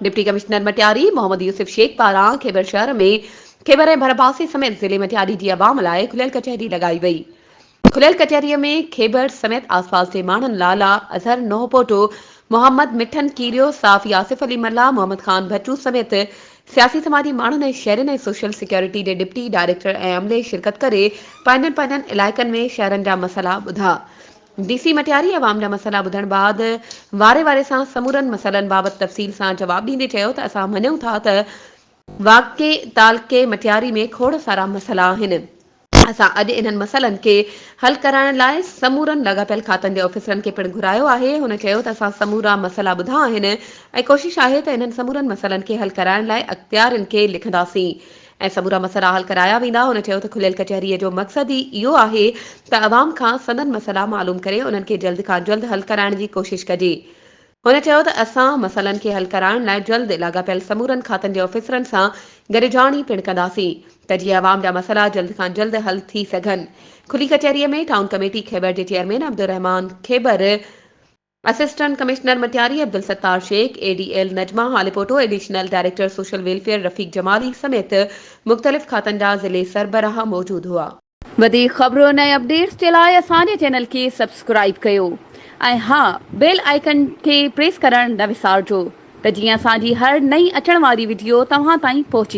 Deputy commissioner Matiari Mohammad Yusuf Sheikh पारां खैबर शहर में खैबर ऐं भरपासे समेत ज़िले मटियारी जी अवाम लाइ खुलियल कचहरी लगाई वई। खुलियल कचहरीअ में खैबर समेत आसपास जे माण्हुनि लाला अज़हर नोहपोटो मोहम्मद मिठन कीरियो साफ़ी आसिफ अली मल्ला मोहम्मद खान भट्टू समेत सियासी समाजी माण्हुनि ऐं शहरनि ऐं सोशल सिक्योरिटी जे डिप्टी डायरेक्टर ऐं अमले शिरकत करे पंहिंजनि इलाइक़नि में शहरनि जा मसइला ॿुधा। डीसी मटियारी अवाम जा मसइला ॿुधण बाद वारे सां समूरनि मसइलनि बाबति तफ़सील सां जवाब ॾींदे चयो त असां मञूं था त वाक़े तालके मटियारी में खोड़ सारा मसइला आहिनि। असां अॼु इन्हनि मसइलनि खे हल कराइण लाइ समूरनि लॻापियल खातनि जे ऑफिसरनि खे पिणु घुरायो आहे। हुन चयो त असां समूरा मसइला ॿुधा आहिनि ऐं कोशिशि आहे त इन्हनि समूरनि मसइलनि खे हल कराइण लाइ अख़्तियारनि खे लिखंदासीं ऐं समूरा मसइला हल कराया वेंदा। हुन चयो त खुलियल कचहरीअ जो मक़सदु ई इहो आहे त अवाम खां संदन मसइला मालूम करे उन्हनि खे जल्द खां जल्द हल कराइण जी कोशिशि कजे। हुन चयो त असां मसइलनि खे हल कराइण लाइ जल्द लाॻापियल समूरनि खातनि जे ऑफिसरनि सां गॾिजाणी पिणु कंदासीं त जीअं अवाम जा मसइला जल्द खां जल्द हल थी सघनि। खुली कचहरीअ में टाउन कमेटी खैबर जे chairman Abdurrahman Khyber, assistant commissioner Matiari Abdul Sattar Shaikh, ADL Najma Halepoto, additional director social welfare Rafiq Jamali समेत मुख़्तलिफ़ खातनि जा ज़िले सरबराह मौजूद हुआ। वधीक ख़बरुनि ऐं अपडेट्स जे लाइ असांजे चैनल खे सब्सक्राइब कयो ऐं हा, बेल आइकन खे प्रेस करणु न विसारिजो त जीअं असांजी हर नई अचण वारी वीडियो तव्हां ताईं पहुचे।